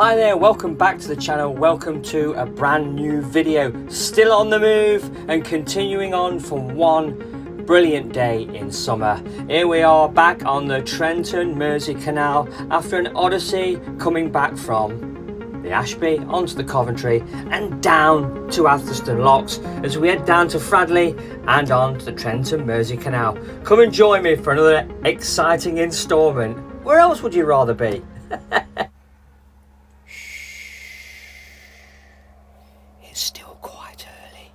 Hi there, welcome back to the channel. Welcome to a brand new video. Still on the move and continuing on from one brilliant day in summer. Here we are back on the Trent and Mersey Canal after an odyssey coming back from the Ashby onto the Coventry and down to Atherstone locks as we head down to Fridley and on to the Trent and Mersey Canal. Come and join me for another exciting instalment. Where else would you rather be? It's still quite early.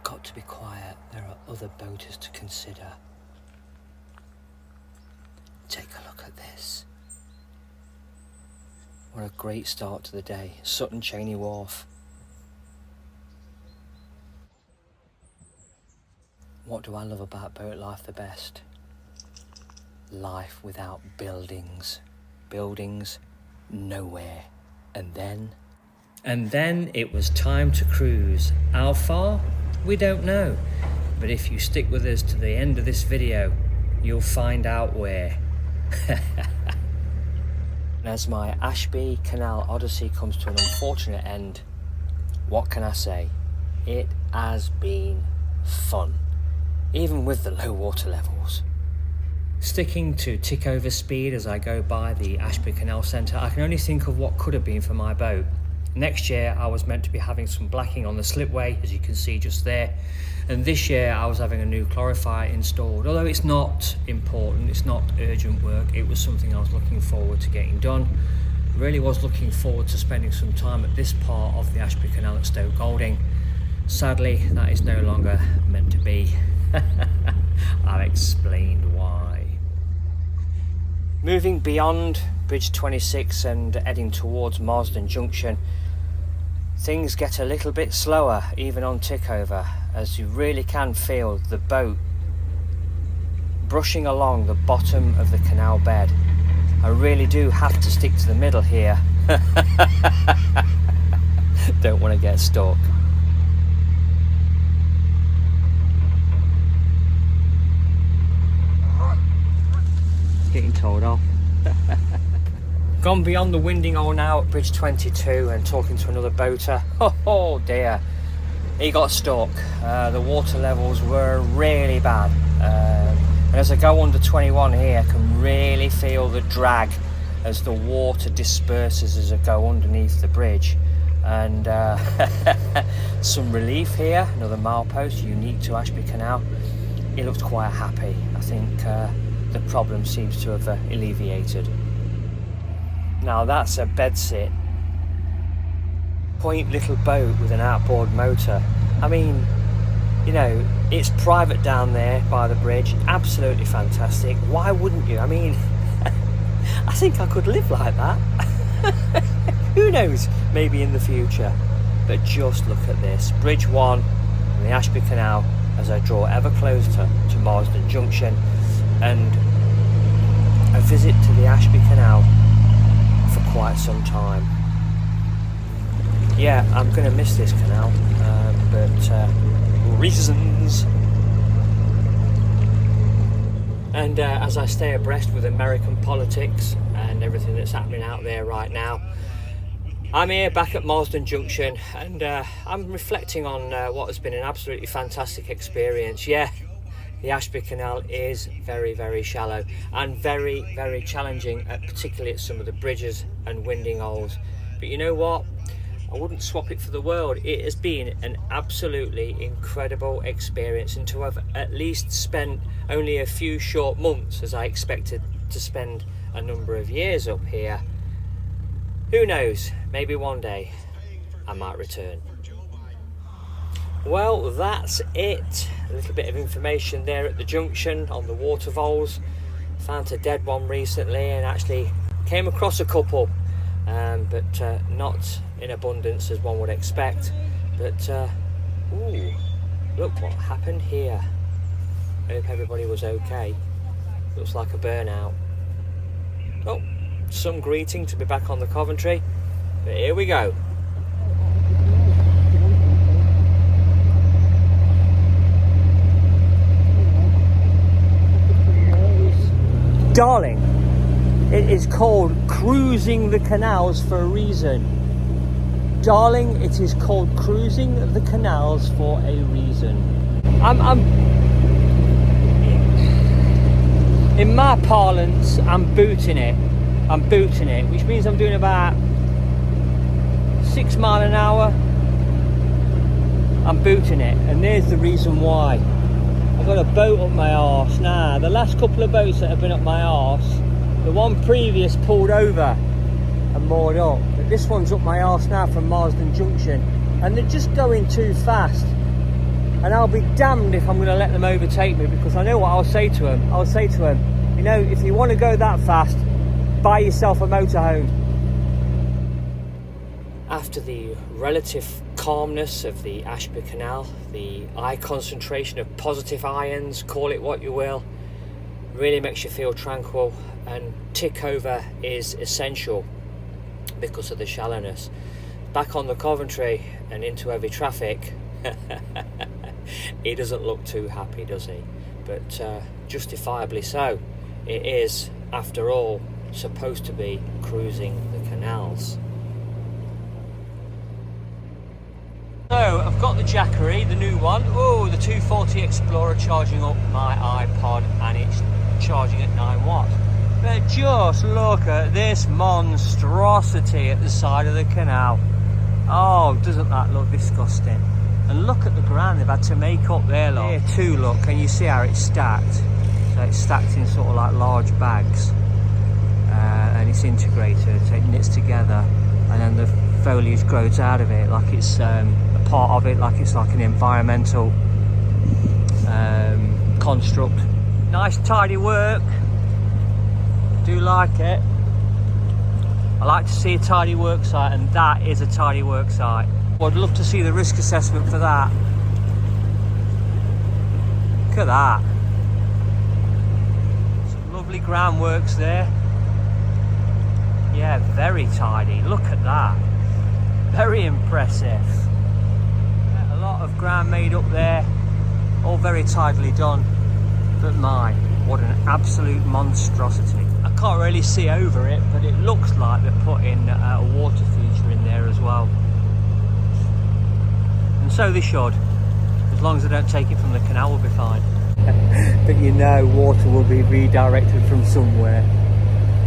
Got to be quiet. There are other boaters to consider. Take a look at this. What a great start to the day. Sutton Cheney Wharf. What do I love about boat life the best? Life without buildings. Buildings nowhere. And then it was time to cruise. How far? We don't know. But if you stick with us to the end of this video, you'll find out where. As my Ashby Canal odyssey comes to an unfortunate end, what can I say? It has been fun, even with the low water levels. Sticking to tick over speed as I go by the Ashby Canal Centre, I can only think of what could have been for my boat. Next year I was meant to be having some blacking on the slipway, as you can see just there, and this year I was having a new clarifier installed. Although it's not important, it's not urgent work, it was something I was looking forward to getting done. Really was looking forward to spending some time at this part of the Ashby Canal at Stoke Golding. Sadly, that is no longer meant to be. I've explained why. Moving beyond Bridge 26 and heading towards Marsden Junction, things get a little bit slower even on tickover, as you really can feel the boat brushing along the bottom of the canal bed. I really do have to stick to the middle here. Don't want to get stuck. Getting told off. Gone beyond the winding hole now at Bridge 22 and talking to another boater. Oh dear, he got stuck. The water levels were really bad. And as I go under 21 here, I can really feel the drag as the water disperses as I go underneath the bridge. And some relief here, another milepost unique to Ashby Canal. He looked quite happy. I think the problem seems to have alleviated. Now that's a bedsit. Quaint little boat with an outboard motor. I mean, you know, it's private down there by the bridge. Absolutely fantastic. Why wouldn't you? I mean, I think I could live like that. Who knows? Maybe in the future. But just look at this. Bridge 1 and the Ashby Canal as I draw ever closer to Marsden Junction, and a visit to the Ashby Canal for quite some time. Yeah, I'm going to miss this canal, but reasons. And as I stay abreast with American politics and everything that's happening out there right now, I'm here back at Marsden Junction, and I'm reflecting on what has been an absolutely fantastic experience. Yeah, the Ashby Canal is very, very shallow and very, very challenging, particularly at some of the bridges and winding holes. But you know what? I wouldn't swap it for the world. It has been an absolutely incredible experience, and to have at least spent only a few short months, as I expected to spend a number of years up here, who knows, maybe one day I might return. Well, that's it. A little bit of information there at the junction on the water voles. Found a dead one recently and actually came across a couple, but not in abundance as one would expect. But ooh, look what happened here. I hope everybody was okay. Looks like a burnout. Oh, some greeting to be back on the Coventry, but here we go. Darling, It is called cruising the canals for a reason. Darling, it is called cruising the canals for a reason. I'm in my parlance, I'm booting it. I'm booting it, which means I'm doing about 6 miles an hour. I'm booting it, and there's the reason why. I've got a boat up my arse. Now, the last couple of boats that have been up my arse, the one previous pulled over and moored up, but this one's up my arse now from Marsden Junction, and they're just going too fast. And I'll be damned if I'm going to let them overtake me, because I know what I'll say to them. I'll say to them, you know, if you want to go that fast, buy yourself a motorhome. After the relative calmness of the Ashby Canal, the eye concentration of positive ions, call it what you will, really makes you feel tranquil, and tick over is essential because of the shallowness. Back on the Coventry and into heavy traffic, he doesn't look too happy, does he? But justifiably so. It is, after all, supposed to be cruising the canals. So I've got the Jackery, the new one. Oh, the 240 Explorer charging up my iPod, and it's charging at 9 watts. But just look at this monstrosity at the side of the canal. Oh, doesn't that look disgusting? And look at the ground they've had to make up there, look. Here too, look, can you see how it's stacked? So it's stacked in sort of like large bags, and it's integrated, so it knits together, and then the foliage grows out of it like it's a part of it, like it's like an environmental construct. Nice tidy work, do like it. I like to see a tidy work site, and that is a tidy work site. I'd love to see the risk assessment for that. Look at that. Some lovely groundworks there. Yeah, very tidy. Look at that. Very impressive. Yeah, a lot of ground made up there. All very tidily done. But my, what an absolute monstrosity. I can't really see over it, but it looks like they're putting a water feature in there as well. And so they should. As long as they don't take it from the canal, we'll be fine. But you know, water will be redirected from somewhere.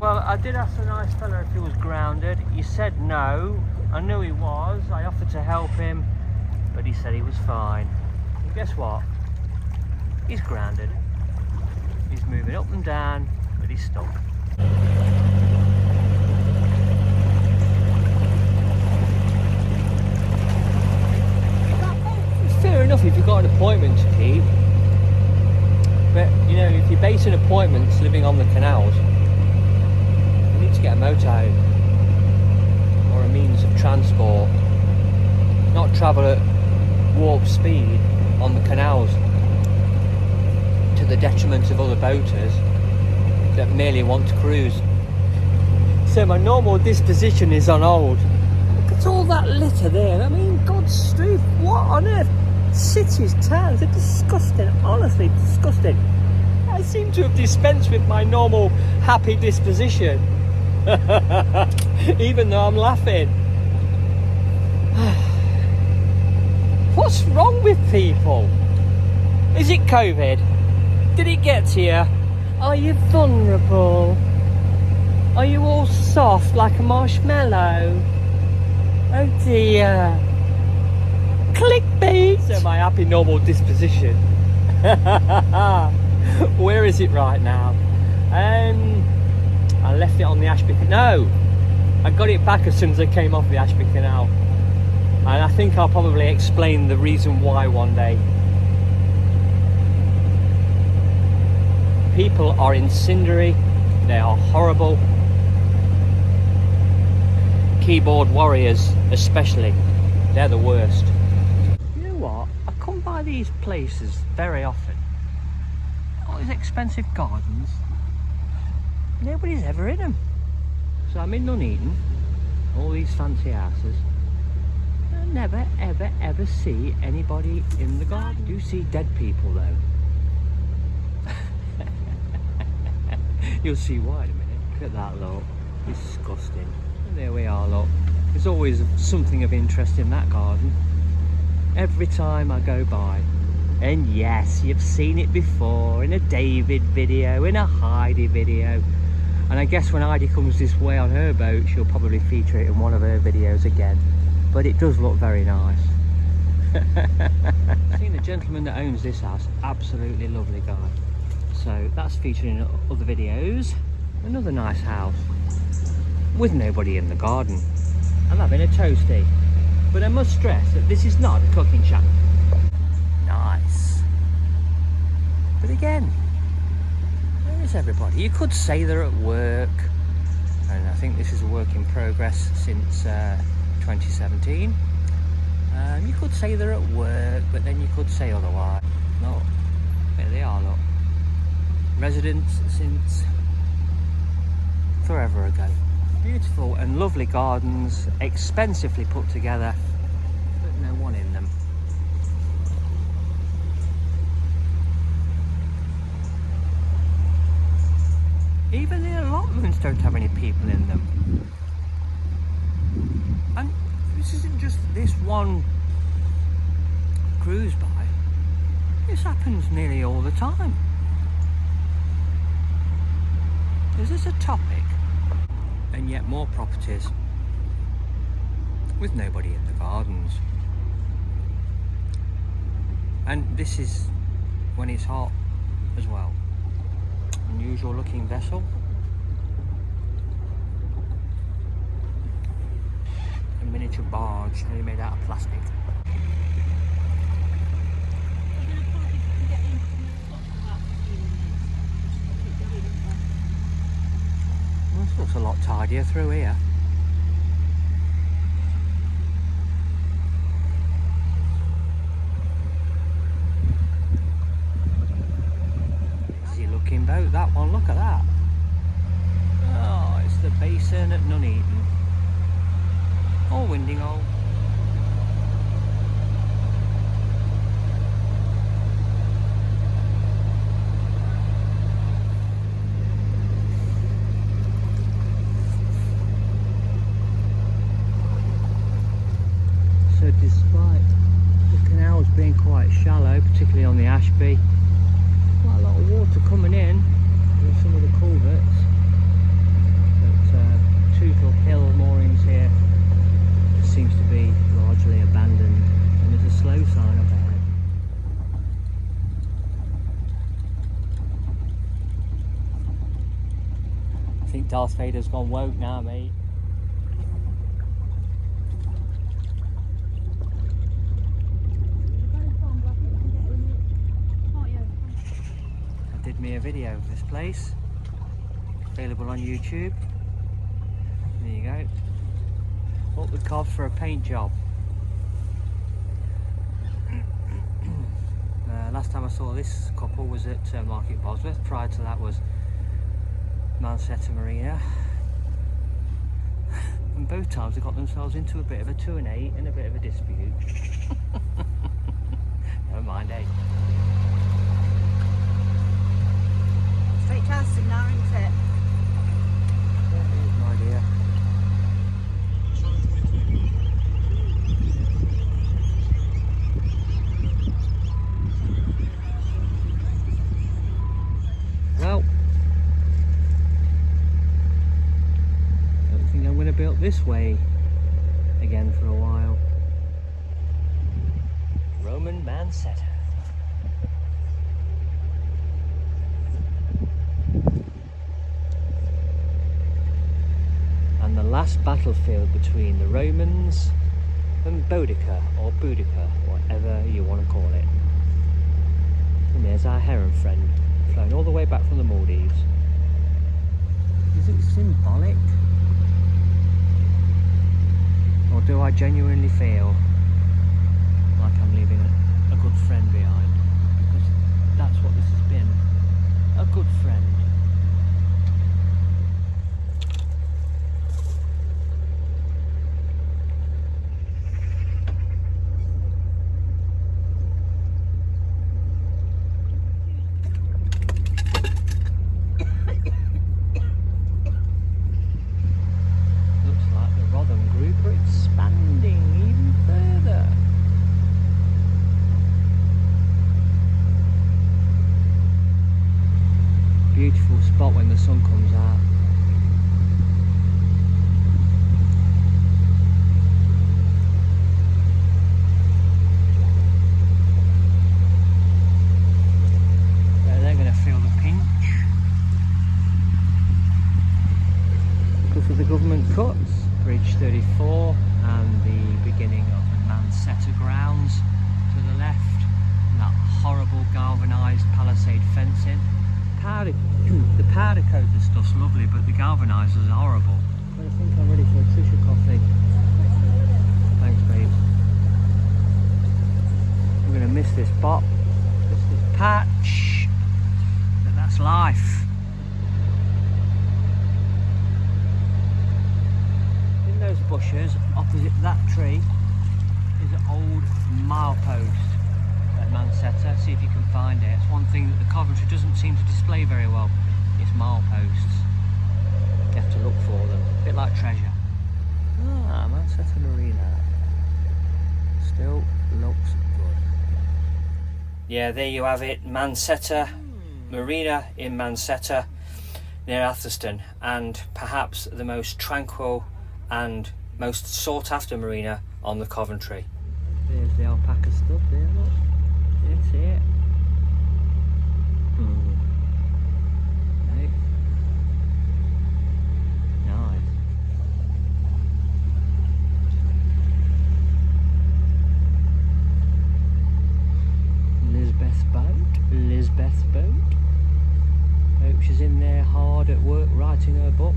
Well, I did ask the nice fella if he was grounded. He said no. I knew he was. I offered to help him, but he said he was fine. And guess what? He's grounded. He's moving up and down, but he's stuck. Fair enough if you've got an appointment to keep, but you know, if you're basing appointments living on the canals, you need to get a motorhome or a means of transport, not travel at warp speed on the canals to the detriment of other boaters that merely want to cruise. So my normal disposition is on hold. Look at all that litter there. I mean, God's truth, what on earth? Cities, towns, they're disgusting, honestly disgusting. I seem to have dispensed with my normal happy disposition, even though I'm laughing. What's wrong with people? Is it COVID? Did it get to you? Are you vulnerable? Are you all soft like a marshmallow? Oh dear. Clickbait! So my happy normal disposition. Where is it right now? I left it on the Ashby Canal. No! I got it back as soon as I came off the Ashby Canal. And I think I'll probably explain the reason why one day. People are incendiary. They are horrible. Keyboard warriors especially. They're the worst. What? I come by these places very often. All these expensive gardens. Nobody's ever in them. So I'm in Nuneaton, all these fancy houses. I never, ever, ever see anybody in the garden. I do see dead people though. You'll see why in a minute. at that, look. Disgusting. And there we are, look. There's always something of interest in that garden. Every time I go by. And yes, you've seen it before in a David video, in a Heidi video. And I guess when Heidi comes this way on her boat, she'll probably feature it in one of her videos again. But it does look very nice. I've seen the gentleman that owns this house, absolutely lovely guy. So that's featured in other videos. Another nice house with nobody in the garden. I'm having a toasty, but I must stress that this is not a cooking channel. Nice. But again, where is everybody? You could say they're at work, and I think this is a work in progress since 2017. You could say they're at work, but then you could say otherwise. No, there they are, look. Residents since forever ago. Beautiful and lovely gardens, expensively put together, but no one in them. Even the allotments don't have any people in them. And this isn't just this one cruise by. This happens nearly all the time. Is this a topic? And yet more properties with nobody in the gardens. And this is when it's hot as well. Unusual looking vessel. A miniature barge, only made out of plastic. Well, this looks a lot tidier through here. Easy looking boat, that one, look at that. Oh, it's the basin at Nuneaton. All winding hole. So despite the canals being quite shallow, particularly on the Ashby, quite a lot of water coming in with some of the culverts. But Tootle Hill moorings here seems to be largely abandoned, and there's a slow sign up ahead. I think Darth Vader's gone woke now, mate. I did me a video of this place, available on YouTube. There you go. Up the Cov for a paint job. Last time I saw this couple was at Market Bosworth. Prior to that was Manetta Marina. And both times they got themselves into a bit of a 2 and 8 and a bit of a dispute. Never mind, eh? Straight to Atherstone now, isn't it? Yeah, it is, my dear. Well, I don't think I'm going to build this way again for a while. Roman Manetta. And the last battlefield between the Romans and Boudica, or Boudica, whatever you want to call it. And there's our heron friend, flown all the way back from the Maldives. Is it symbolic? Or do I genuinely feel like I'm leaving a good friend behind? Because that's what this has been, a good friend. sun comes out. Yeah, they're going to feel the pinch because of the government cuts. Bridge 34 and the beginning of the Manetta grounds to the left. And that horrible galvanised palisade fencing. The powder coated stuff's lovely, but the galvanisers are horrible. But I think I'm ready for a Trisha coffee. Thanks, babe. I'm going to miss this bot, miss this patch, but that's life. In those bushes, opposite that tree, is an old milepost at Manetta. See if you can find it. It's one thing that the Coventry doesn't seem to display very well. It's mileposts. You have to look for them. A bit like treasure. Ah, Manetta Marina. Still looks good. Yeah, there you have it. Manetta Marina in Manetta near Atherstone, and perhaps the most tranquil and most sought after marina on the Coventry. There's the alpaca stuff there, look. You see it? Right. Nice. Lisbeth's boat. Hope she's in there hard at work writing her book.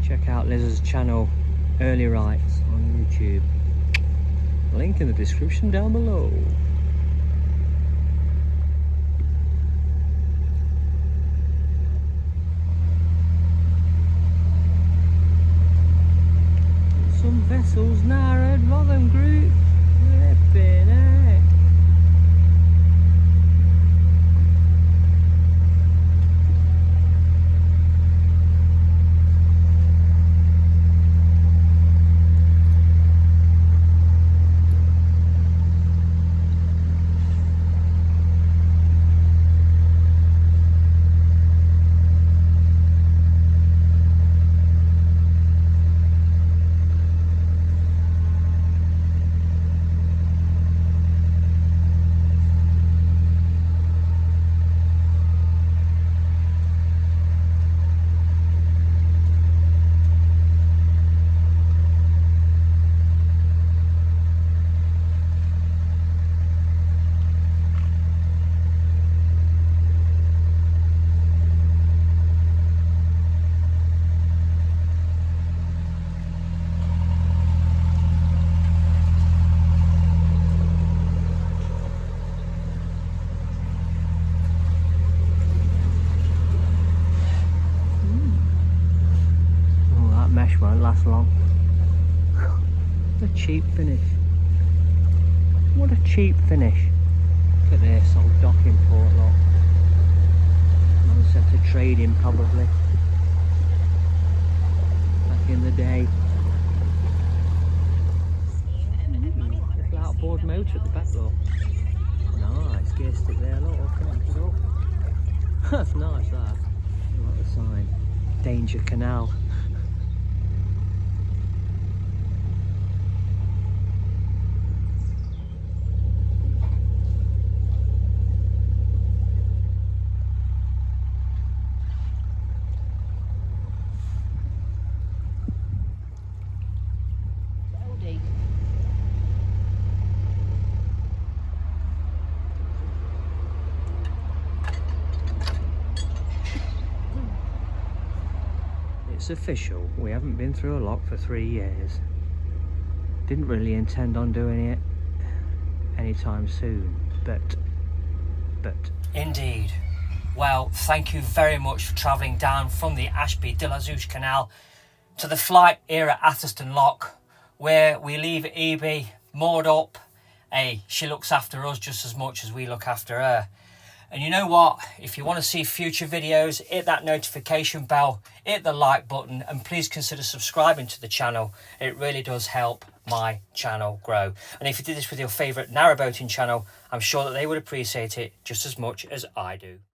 Check out Liz's channel, Early Rights, on YouTube. Link in the description down below. Some vessels narrowed, Rotherham Group. Flipping heck. Won't last long. What a cheap finish. What a cheap finish. Look at this old docking port lot. Manetta trading probably. Back in the day. Little outboard motor at the back though. Nice, gear stick there, look, all connected up. That's nice that. I like the sign. Danger Canal. It's official, we haven't been through a lock for 3 years. Didn't really intend on doing it anytime soon, but... Indeed. Well, thank you very much for travelling down from the Ashby Canal to the flight here at Atherstone Lock, where we leave Ebee moored up. Hey, she looks after us just as much as we look after her. And you know what? If you want to see future videos, hit that notification bell, hit the like button, and please consider subscribing to the channel. It really does help my channel grow. And if you did this with your favourite narrowboating channel, I'm sure that they would appreciate it just as much as I do.